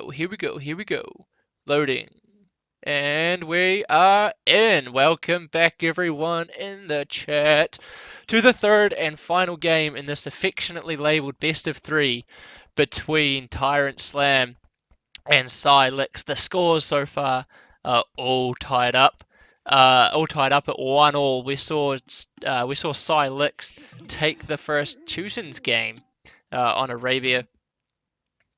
go, here we go, here we go. Loading. And we are in. Welcome back, everyone, in the chat to the third and final game in this affectionately labeled best of three between TyRanT Slam and Silex. The scores so far are all tied up. All tied up at 1-1. We saw Silex take the first Teuton's game on Arabia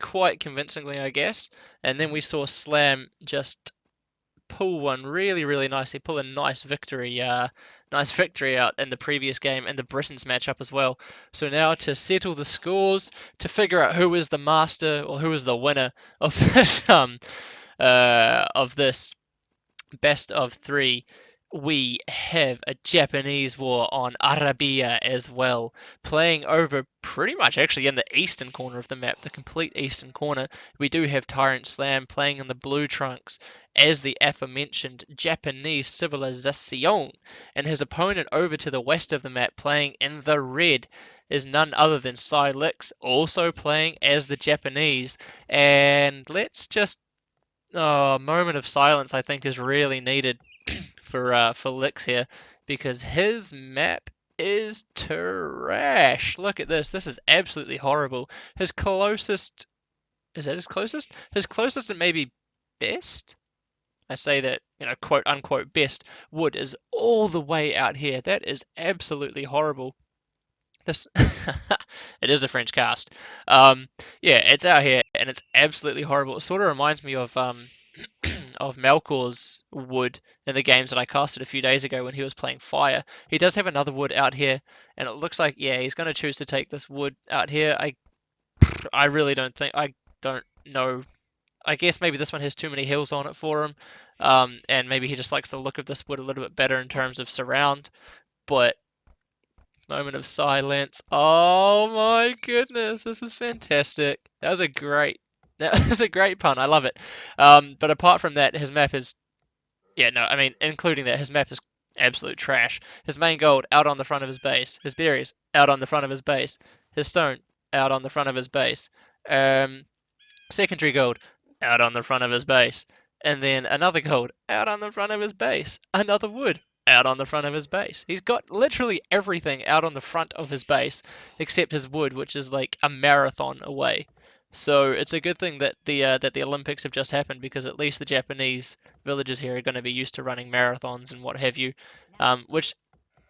quite convincingly, I guess. And then we saw Slam just pull one really, really nicely, pull a nice victory out in the previous game and the Britons matchup as well. So now to settle the scores, to figure out who is the master or who is the winner of this best of three, we have a Japanese war on Arabia as well, playing over pretty much actually in the eastern corner of the map, the complete eastern corner. We do have TyRanT Slam playing in the blue trunks as the aforementioned Japanese civilization, and his opponent over to the west of the map playing in the red is none other than Silex, also playing as the Japanese. And let's just a moment of silence I think is really needed for Lix here because his map is trash. Look at this. This is absolutely horrible. His closest is that his closest? His closest and maybe best. I say that, quote unquote best wood is all the way out here. That is absolutely horrible. This it is a French cast. Yeah, it's out here and it's absolutely horrible. It sort of reminds me of Melkor's wood in the games that I casted a few days ago when he was playing fire. He does have another wood out here, and it looks like yeah he's going to choose to take this wood out here. I really don't know. I guess maybe this one has too many hills on it for him, and maybe he just likes the look of this wood a little bit better in terms of surround. But moment of silence. Oh my goodness, this is fantastic. That was a great pun. I love it. But apart from that, his map is yeah, no, I mean, including that, his map is absolute trash. His main gold out on the front of his base. His berries out on the front of his base. His stone out on the front of his base. Um, Secondary gold out on the front of his base. And then another gold out on the front of his base. Another wood out on the front of his base. He's got literally everything out on the front of his base except his wood, which is like a marathon away. So it's a good thing that the Olympics have just happened because at least the Japanese villagers here are going to be used to running marathons and what have you. Which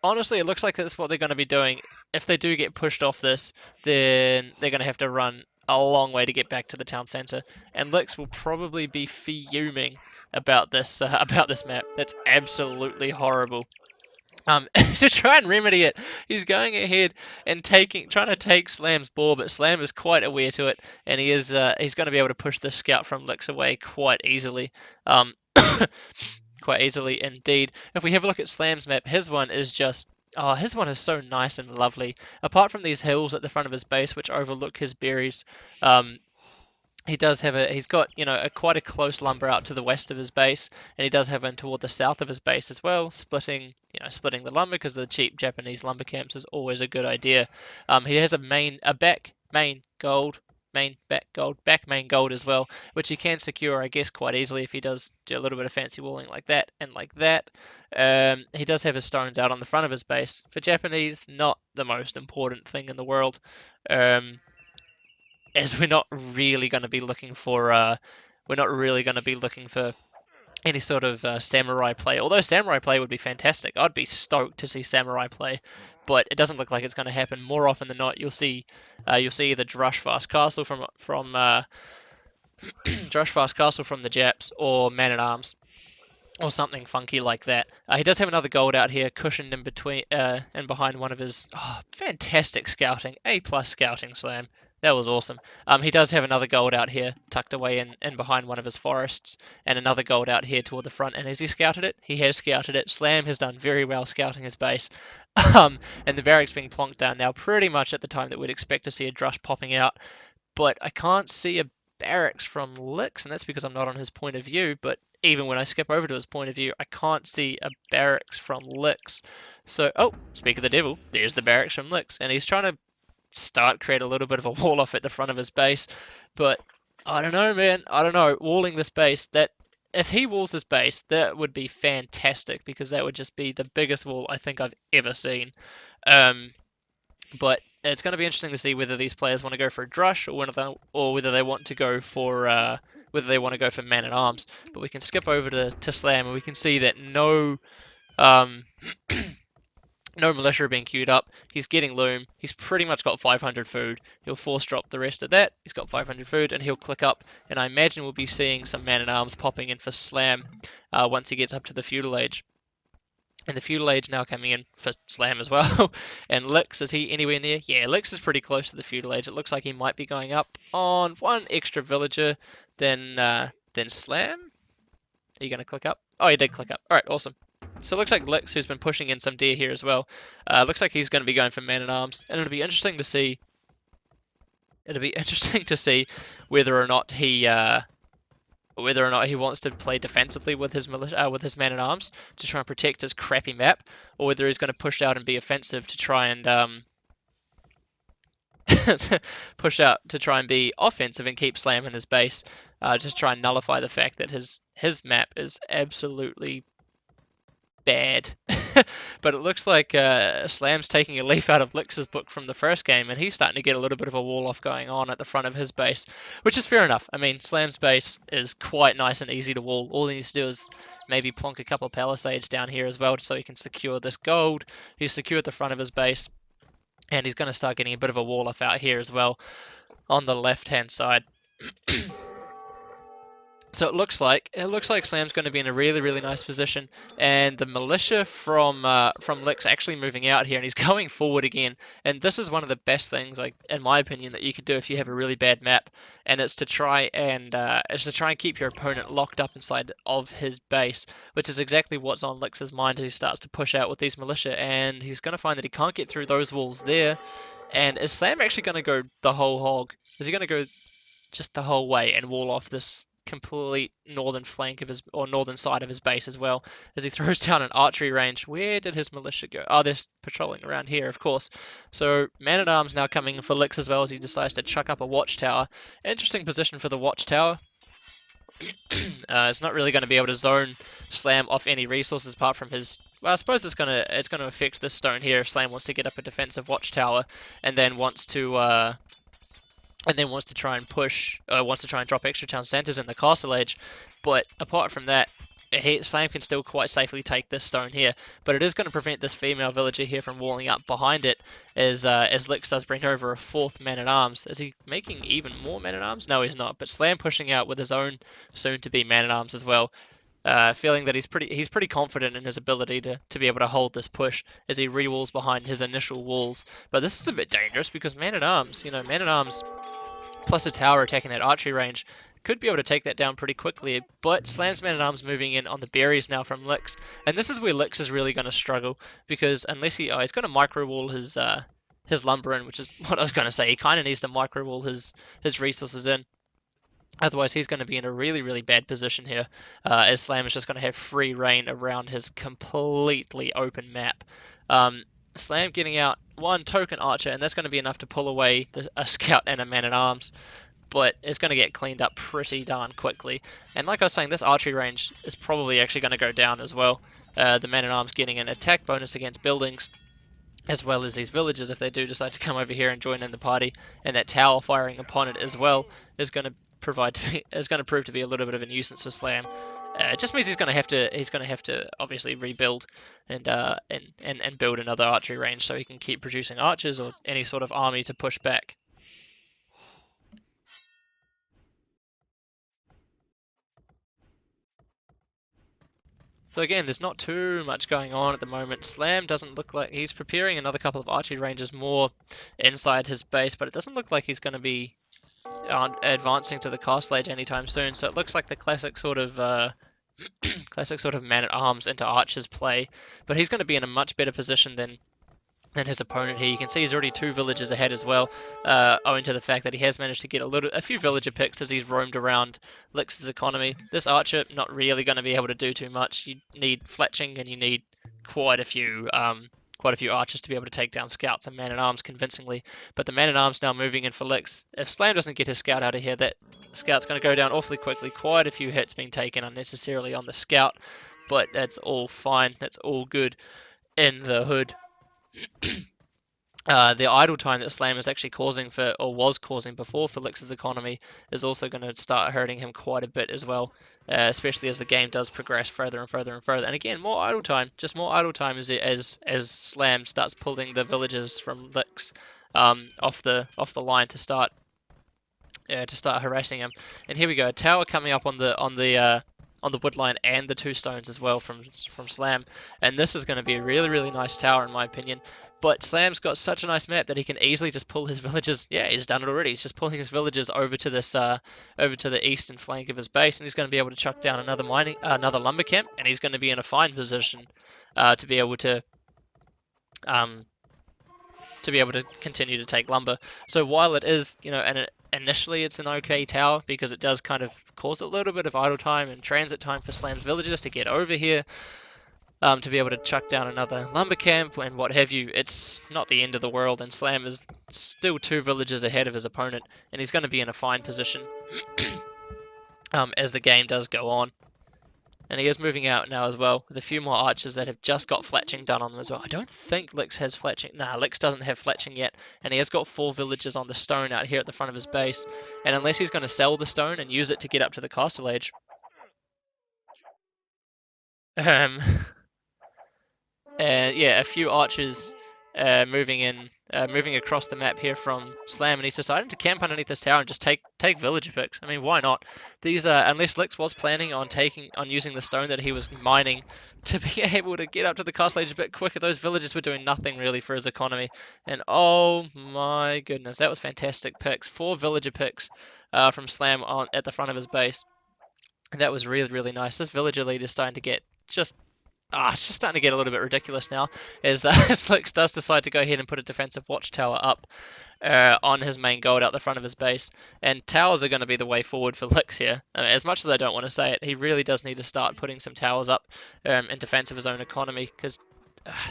honestly, it looks like that's what they're going to be doing. If they do get pushed off this, then they're going to have to run a long way to get back to the town centre, and Lix will probably be fuming about this map. That's absolutely horrible. To try and remedy it, he's going ahead and trying to take Slam's ball, but Slam is quite aware to it, and he's going to be able to push this scout from Lix away quite easily. Quite easily indeed. If we have a look at Slam's map, his one is just his one is so nice and lovely. Apart from these hills at the front of his base, which overlook his berries, he's got quite a close lumber out to the west of his base, and he does have one toward the south of his base as well, splitting the lumber because the cheap Japanese lumber camps is always a good idea. He has a back main gold. Back main gold as well, which he can secure, I guess, quite easily if he does do a little bit of fancy walling like that and like that. He does have his stones out on the front of his base. For Japanese, not the most important thing in the world. As we're not really going to be looking for any sort of samurai play. Although samurai play would be fantastic, I'd be stoked to see samurai play, but it doesn't look like it's going to happen. More often than not, you'll see either Drushfast Castle from Drushfast Castle from the Japs or Man at Arms or something funky like that. He does have another gold out here, cushioned in between and behind one of his fantastic scouting, A+ scouting Slam. That was awesome. He does have another gold out here, tucked away in behind one of his forests, and another gold out here toward the front. And has he scouted it? He has scouted it. Slam has done very well scouting his base. And the barracks being plonked down now pretty much at the time that we'd expect to see a Drush popping out. But I can't see a barracks from Lix, and that's because I'm not on his point of view, but even when I skip over to his point of view, I can't see a barracks from Lix. So, speak of the devil, there's the barracks from Lix, and he's trying to create a little bit of a wall off at the front of his base, but I don't know, man. I don't know. Walling this base, that if he walls this base, that would be fantastic because that would just be the biggest wall I think I've ever seen. Um, but it's going to be interesting to see whether these players want to go for a drush or whether they want to go for man at arms. But we can skip over to Slam and we can see that um, no militia are being queued up. He's getting loom. He's pretty much got 500 food. He'll force drop the rest of that. He's got 500 food, and he'll click up. And I imagine we'll be seeing some man at arms popping in for Slam once he gets up to the feudal age. And the feudal age now coming in for Slam as well. And Lix, is he anywhere near? Yeah, Lix is pretty close to the feudal age. It looks like he might be going up on one extra villager than Slam. Are you going to click up? Oh, you did click up. All right, awesome. So it looks like Lix, who's been pushing in some deer here as well, looks like he's going to be going for man at arms, and it'll be interesting to see. It'll be interesting to see whether or not he wants to play defensively with his with his man at arms to try and protect his crappy map, or whether he's going to push out and be offensive to try and push out to try and be offensive and keep Slam in his base, to try and nullify the fact that his map is absolutely bad. But it looks like Slam's taking a leaf out of Lix's book from the first game, and he's starting to get a little bit of a wall off going on at the front of his base, which is fair enough. I mean, Slam's base is quite nice and easy to wall. All he needs to do is maybe plonk a couple of palisades down here as well, so he can secure this gold. He's secured the front of his base, and he's going to start getting a bit of a wall off out here as well on the left-hand side. So it looks like Slam's going to be in a really really nice position, and the militia from Lix actually moving out here, and he's going forward again. And this is one of the best things, like in my opinion, that you could do if you have a really bad map, and it's to try and keep your opponent locked up inside of his base, which is exactly what's on Lix's mind as he starts to push out with these militia, and he's going to find that he can't get through those walls there. And is Slam actually going to go the whole hog? Is he going to go just the whole way and wall off this complete northern flank of his or northern side of his base as well as he throws down an archery range? Where did his militia go? Oh, they're patrolling around here, of course. So man at arms now coming for Lix as well as he decides to chuck up a watchtower. Interesting position for the watchtower. It's not really going to be able to zone Slam off any resources apart from his. Well, I suppose it's gonna affect this stone here if Slam wants to get up a defensive watchtower and then wants to try and drop extra town centers in the castle age. But apart from that, Slam can still quite safely take this stone here, but it is going to prevent this female villager here from walling up behind it as Lix does bring over a fourth man-at-arms. Is he making even more man-at-arms? No, he's not, but Slam pushing out with his own soon-to-be man-at-arms as well. Feeling that he's pretty confident in his ability to be able to hold this push as he re-walls behind his initial walls. But this is a bit dangerous because man-at-arms, man-at-arms plus a tower attacking that archery range could be able to take that down pretty quickly. But Slam's man at arms moving in on the berries now from Lix, and this is where Lix is really going to struggle because unless he's going to micro wall his lumber in, which is what I was going to say. He kind of needs to micro wall his resources in. Otherwise, he's going to be in a really, really bad position here, as Slam is just going to have free reign around his completely open map. Slam getting out one token archer, and that's going to be enough to pull away a scout and a man-at-arms, but it's going to get cleaned up pretty darn quickly. And like I was saying, this archery range is probably actually going to go down as well. The man-at-arms getting an attack bonus against buildings, as well as these villagers if they do decide to come over here and join in the party, and that tower firing upon it as well is going to prove to be a little bit of a nuisance for Slam. It just means he's going to have to obviously rebuild and build another archery range so he can keep producing archers or any sort of army to push back. So again, there's not too much going on at the moment. Slam doesn't look like he's preparing another couple of archery ranges more inside his base, but it doesn't look like he's going to be advancing to the castle age anytime soon. So it looks like the classic sort of man-at-arms into archers play, but he's going to be in a much better position than his opponent here. You can see he's already 2 villagers ahead as well, owing to the fact that he has managed to get a few villager picks as he's roamed around Lix's economy. This archer not really going to be able to do too much. You need fletching and you need quite a few quite a few archers to be able to take down scouts and man-at-arms convincingly. But the man-at-arms now moving in for Lix. If Slam doesn't get his scout out of here, that scout's going to go down awfully quickly. Quite a few hits being taken unnecessarily on the scout, but that's all fine. That's all good in the hood. The idle time that Slam is actually causing for, or was causing before for Lix's economy, is also going to start hurting him quite a bit as well, especially as the game does progress further and further and further. And again, more idle time, just more idle time as Slam starts pulling the villagers from Lix off the line to start harassing him. And here we go, a tower coming up on the wood line and the 2 stones as well from Slam. And this is going to be a really, really nice tower in my opinion. But Slam's got such a nice map that he can easily just pull his villagers. Yeah, he's done it already. He's just pulling his villagers over to this, over to the eastern flank of his base, and he's going to be able to chuck down another lumber camp, and he's going to be in a fine position to be able um, to continue to take lumber. So while it is, initially it's an okay tower because it does kind of cause a little bit of idle time and transit time for Slam's villagers to get over here, to be able to chuck down another lumber camp and what have you. It's not the end of the world, and Slam is still 2 villages ahead of his opponent, and he's going to be in a fine position as the game does go on. And he is moving out now as well, with a few more archers that have just got fletching done on them as well. I don't think Lix has fletching. Nah, Lix doesn't have fletching yet, and he has got 4 villagers on the stone out here at the front of his base. And unless he's going to sell the stone and use it to get up to the castle age, and yeah, a few archers moving across the map here from Slam, and he's decided to camp underneath this tower and just take villager picks. I mean, why not? These unless Lix was planning on using the stone that he was mining to be able to get up to the castle age a bit quicker, those villagers were doing nothing really for his economy. And oh my goodness, that was fantastic picks. 4 villager picks from Slam at the front of his base. And that was really, really nice. This villager lead is starting to get it's just starting to get a little bit ridiculous now, as Lix does decide to go ahead and put a defensive watchtower up on his main gold out the front of his base. And towers are going to be the way forward for Lix here. As much as I don't want to say it, he really does need to start putting some towers up in defense of his own economy, because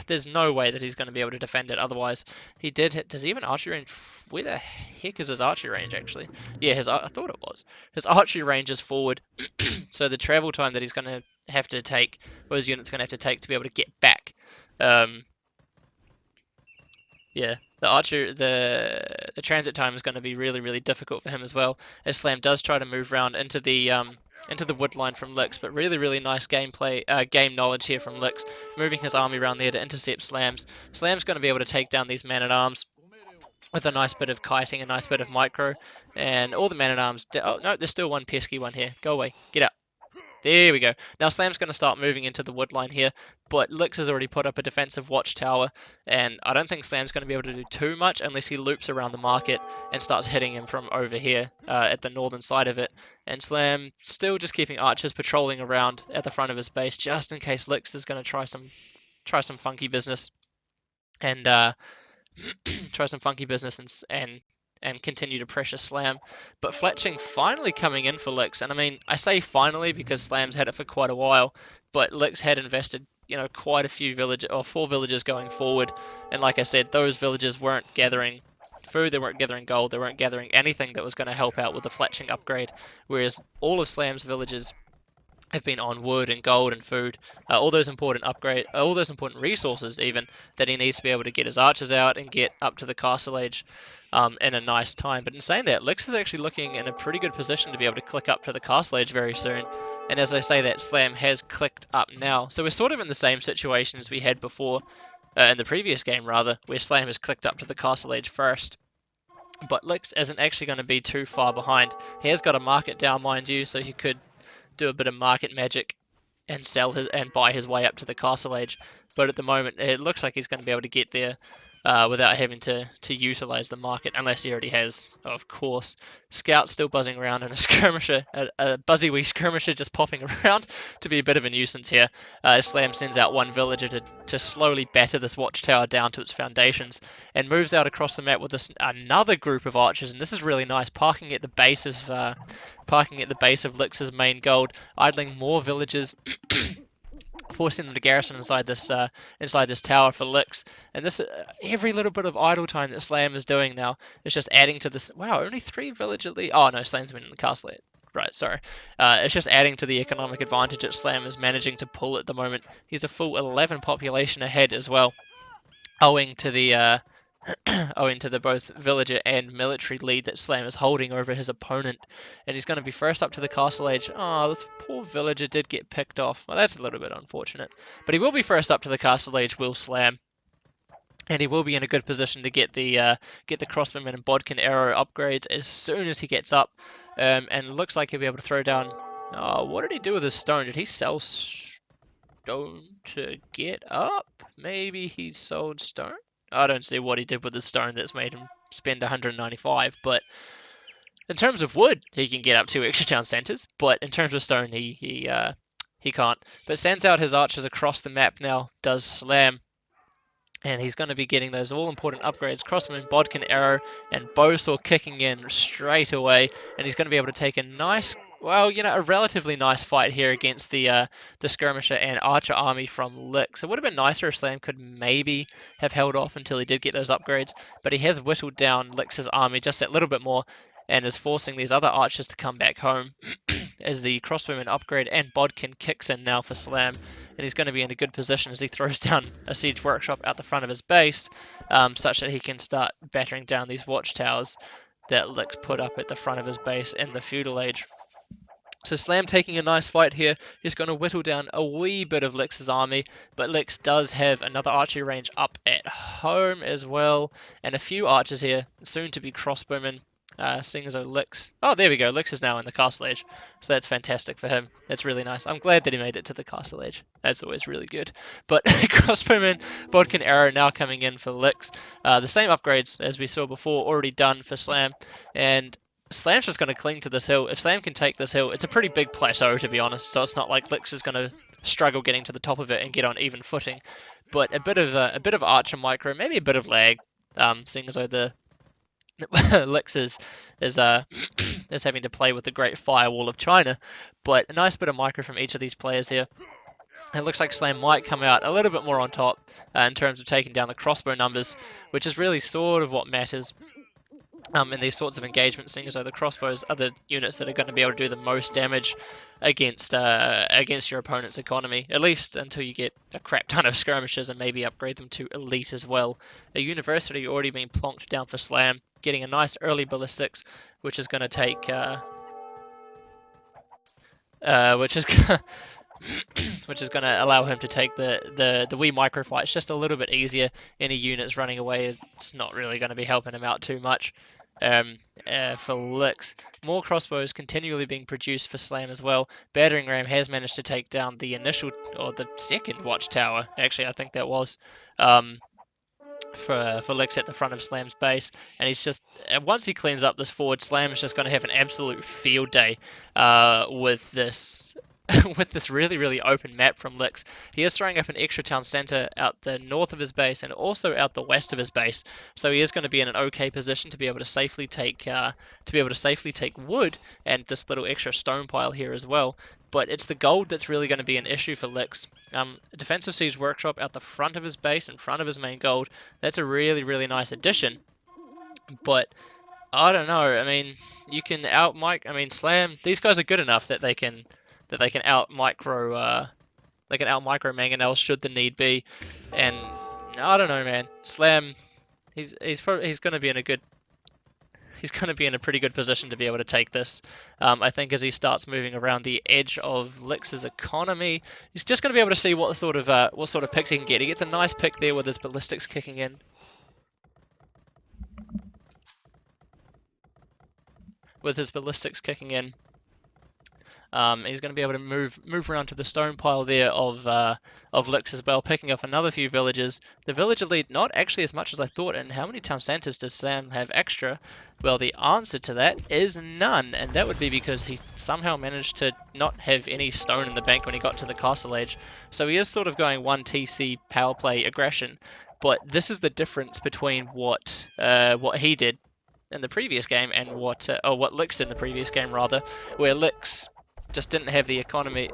there's no way that he's going to be able to defend it otherwise. He did hit. Does he have an archery range? Where the heck is his archery range, actually? Yeah, I thought it was. His archery range is forward, so the travel time that he's going to have to take, or his unit's going to have to take to be able to get back. Yeah, the transit time is going to be really, really difficult for him as well, as Slam does try to move around into the wood line from Lix, but really, really nice game knowledge here from Lix, moving his army around there to intercept Slam's. Slam's going to be able to take down these man-at-arms with a nice bit of kiting, a nice bit of micro, and all the man-at-arms... Oh, no, there's still one pesky one here. Go away. Get out. There we go. Now Slam's going to start moving into the wood line here, but Lix has already put up a defensive watchtower, and I don't think Slam's going to be able to do too much unless he loops around the market and starts hitting him from over here at the northern side of it. And Slam still just keeping archers patrolling around at the front of his base, just in case Lix is going to try some funky business and and continue to pressure Slam. But fletching finally coming in for Lix, and I mean, I say finally because Slam's had it for quite a while, but Lix had invested, quite a few 4 villagers going forward, and like I said, those villagers weren't gathering food, they weren't gathering gold, they weren't gathering anything that was going to help out with the fletching upgrade, whereas all of Slam's villagers have been on wood and gold and food, all those important resources even that he needs to be able to get his archers out and get up to the castle age in a nice time. But in saying that, Lix is actually looking in a pretty good position to be able to click up to the castle age very soon. And as I say that, Slam has clicked up now. So we're sort of in the same situation as we had before, in the previous game rather, where Slam has clicked up to the castle age first. But Lix isn't actually going to be too far behind. He has got a market down, mind you, so he could do a bit of market magic and buy his way up to the castle age. But at the moment, it looks like he's going to be able to get there without having to utilize the market, unless he already has, of course. Scout's still buzzing around, and a skirmisher, a buzzy wee skirmisher just popping around to be a bit of a nuisance here. Slam sends out one villager to slowly batter this watchtower down to its foundations, and moves out across the map with another group of archers, and this is really nice, parking at the base of Lix's main gold, idling more villagers forcing them to garrison inside this tower for licks. And this every little bit of idle time that Slam is doing now is just adding to this. Wow, only 3 village elite. Oh no, Slam's been in the castle yet. Right, sorry. It's just adding to the economic advantage that Slam is managing to pull at the moment. He's a full 11 population ahead as well, owing to the owing to the both villager and military lead that Slam is holding over his opponent. And he's going to be first up to the castle age. Oh, this poor villager did get picked off. Well, that's a little bit unfortunate. But he will be first up to the castle age, will Slam. And he will be in a good position to get the crossbowman and bodkin arrow upgrades as soon as he gets up. And it looks like he'll be able to throw down. Oh, what did he do with his stone? Did he sell stone to get up? Maybe he sold stone? I don't see what he did with his stone that's made him spend 195, but in terms of wood, he can get up 2 extra town centers, but in terms of stone, he can't. But sends out his archers across the map now, does Slam, and he's going to be getting those all-important upgrades, crossman, bodkin, arrow, and bowsaw kicking in straight away, and he's going to be able to take a nice, well, a relatively nice fight here against the skirmisher and archer army from Lick. So it would have been nicer if Slam could maybe have held off until he did get those upgrades, but he has whittled down Lick's army just that little bit more, and is forcing these other archers to come back home as the crossbowman upgrade and bodkin kicks in now for Slam, and he's going to be in a good position as he throws down a siege workshop out the front of his base, such that he can start battering down these watchtowers that Lick's put up at the front of his base in the feudal age. So Slam taking a nice fight here. He's going to whittle down a wee bit of Lix's army, but Lix does have another archery range up at home as well, and a few archers here, soon to be crossbowmen. Seeing as though Lix... Oh, there we go. Lix is now in the castle age, so that's fantastic for him. That's really nice. I'm glad that he made it to the castle age. That's always really good. But crossbowman, bodkin, arrow now coming in for Lix. The same upgrades as we saw before, already done for Slam, and Slam's just going to cling to this hill. If Slam can take this hill, it's a pretty big plateau, to be honest, so it's not like Lix is going to struggle getting to the top of it and get on even footing. But a bit of archer micro, maybe a bit of lag, seeing as though the Lix is is having to play with the Great Firewall of China. But a nice bit of micro from each of these players here. It looks like Slam might come out a little bit more on top in terms of taking down the crossbow numbers, which is really sort of what matters in these sorts of engagements, seeing as though the crossbows are the units that are going to be able to do the most damage against your opponent's economy, at least until you get a crap ton of skirmishers and maybe upgrade them to elite as well. A university already been plonked down for Slam, getting a nice early ballistics, which is going to take which is which is going to allow him to take the wee microfights just a little bit easier. Any units running away, it's not really going to be helping him out too much. For Lix, more crossbows continually being produced for Slam as well. Battering ram has managed to take down the initial, or the second watchtower, actually I think that was, for Lix at the front of Slam's base, and he's just, once he cleans up this forward, Slam is just going to have an absolute field day with this with this really, really open map from Lix. He is throwing up an extra town center out the north of his base and also out the west of his base, so he is going to be in an okay position to be able to safely take wood and this little extra stone pile here as well. But it's the gold that's really going to be an issue for Lix. Defensive siege workshop out the front of his base, in front of his main gold. That's a really, really nice addition. But I don't know. I mean, you can Slam. These guys are good enough that they can out micro mangonels should the need be, and I don't know, man. Slam, he's going to be in a good. He's going to be in a pretty good position to be able to take this. I think as he starts moving around the edge of Lix's economy, he's just going to be able to see what sort of picks he can get. He gets a nice pick there with his ballistics kicking in. He's going to be able to move around to the stone pile there of Lix as well, picking up another few villages. The villager lead not actually as much as I thought. And how many town centers does Sam have extra? Well, the answer to that is none, and that would be because he somehow managed to not have any stone in the bank when he got to the castle age. So he is sort of going 1 TC power play aggression. But this is the difference between what he did in the previous game and what Lix did in the previous game, rather, where Lix just didn't have the economy.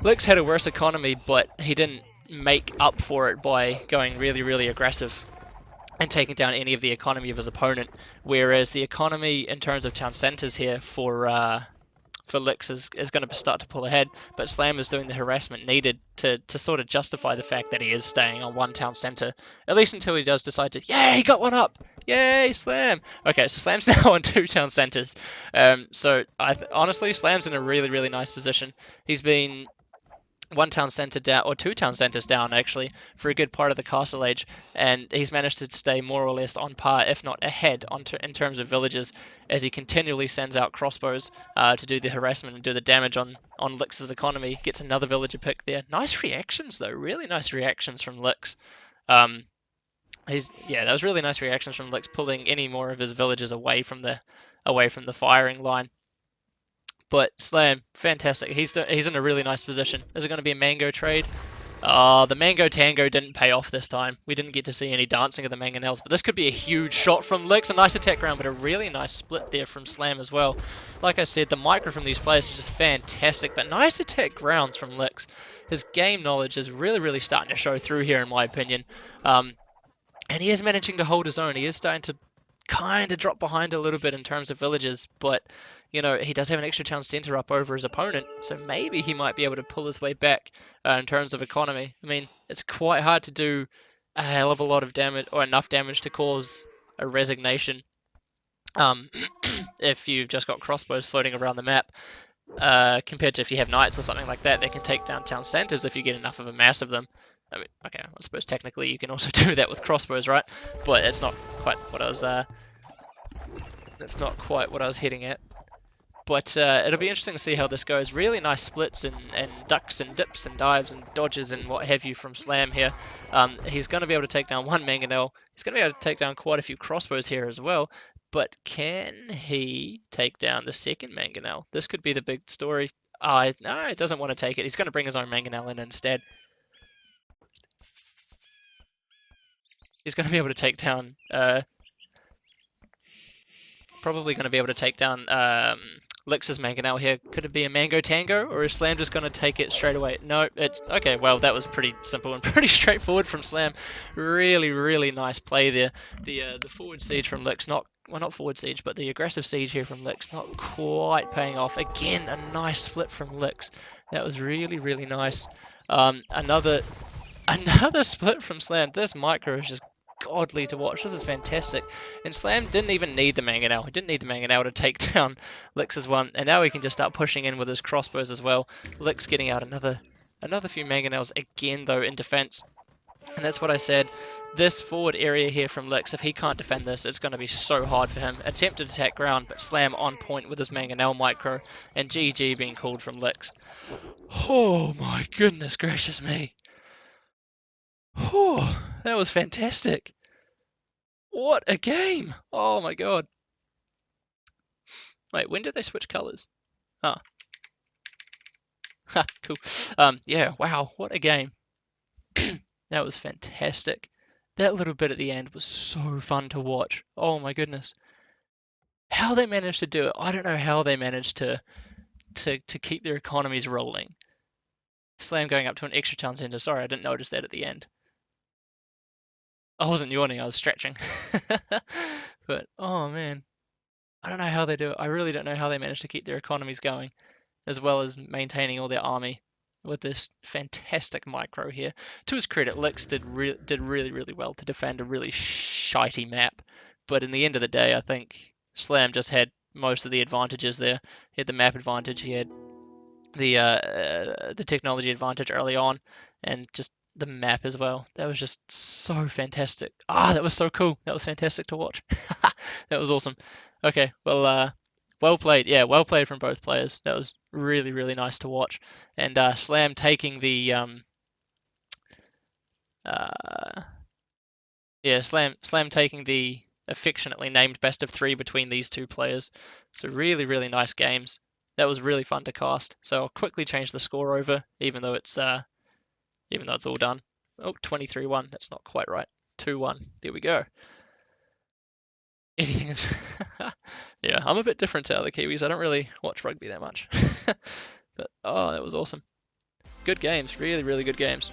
Lix had a worse economy, but he didn't make up for it by going really, really aggressive and taking down any of the economy of his opponent. Whereas the economy in terms of town centers here for Lix is going to start to pull ahead, but Slam is doing the harassment needed to sort of justify the fact that he is staying on one town center, at least until he does decide to, yeah, he got one up! Yay, Slam! Okay, so Slam's now on two town centers. So honestly, Slam's in a really, really nice position. He's been one town centre down, or two town centres down actually, for a good part of the Castle Age, and he's managed to stay more or less on par, if not ahead, in terms of villages, as he continually sends out crossbows to do the harassment and do the damage on Lix's economy. Gets another villager pick there. Nice reactions though, really nice reactions from Lix. Um, that was really nice reactions from Lix, pulling any more of his villagers away from the firing line. But Slam, fantastic. He's in a really nice position. Is it going to be a mango trade? The Mango Tango didn't pay off this time. We didn't get to see any dancing of the Mangonels, but this could be a huge shot from Lix. A nice attack round, but a really nice split there from Slam as well. Like I said, the micro from these players is just fantastic, but nice attack rounds from Lix. His game knowledge is really, really starting to show through here, in my opinion. And he is managing to hold his own. He is starting to kind of drop behind a little bit in terms of villages, but he does have an extra town center up over his opponent, so maybe he might be able to pull his way back in terms of economy. I mean, it's quite hard to do a hell of a lot of damage or enough damage to cause a resignation um, if you've just got crossbows floating around the map. Compared to if you have knights or something like that, they can take down town centers if you get enough of a mass of them. I mean, okay, I suppose technically you can also do that with crossbows, right? But it's not quite what I was. That's not quite what I was hitting at. But it'll be interesting to see how this goes. Really nice splits and ducks and dips and dives and dodges and what have you from Slam here. He's going to be able to take down one Mangonel. He's going to be able to take down quite a few crossbows here as well. But can he take down the second Mangonel? This could be the big story. No, he doesn't want to take it. He's going to bring his own Mangonel in instead. He's going to be able to take down probably going to be able to take down Lix's Mangonel here. Could it be a Mango Tango, or is Slam just going to take it straight away? No, it's okay. Well, that was pretty simple and pretty straightforward from Slam. Really, really nice play there. The forward siege from Lix, not forward siege, but the aggressive siege here from Lix, not quite paying off. Again, a nice split from Lix. That was really, really nice. Another split from Slam. This micro is just godly to watch. This is fantastic. And Slam didn't even need the Mangonel. He didn't need the Mangonel to take down Lix's one. And now he can just start pushing in with his crossbows as well. Lix getting out another few Mangonels again, though, in defense. And that's what I said. This forward area here from Lix, if he can't defend this, it's going to be so hard for him. Attempted attack ground, but Slam on point with his Mangonel micro. And GG being called from Lix. Oh my goodness gracious me. Whew, that was fantastic. What a game! Oh my god. Wait, when did they switch colors? Ah, ha, cool. Yeah, wow, what a game. That was fantastic. That little bit at the end was so fun to watch. Oh my goodness. How they managed to do it, I don't know how they managed to keep their economies rolling. Slam going up to an extra town center. Sorry, I didn't notice that at the end. I wasn't yawning, I was stretching. But, oh man. I don't know how they do it. I really don't know how they manage to keep their economies going, as well as maintaining all their army with this fantastic micro here. To his credit, Lix did really, really well to defend a really shitey map. But in the end of the day, I think Slam just had most of the advantages there. He had the map advantage, he had the technology advantage early on, and just the map as well. That was just so fantastic. That was so cool. That was fantastic to watch. That was awesome. Okay, well played. Yeah, well played from both players. That was really, really nice to watch. And Slam taking the uh, Slam taking the affectionately named best of three between these two players. So really, really nice games. That was really fun to cast. So I'll quickly change the score over, even though it's all done. Oh, 23-1. That's not quite right. 2-1. There we go. Anything is. Yeah, I'm a bit different to other Kiwis. I don't really watch rugby that much. But oh, that was awesome. good games, really, really good games.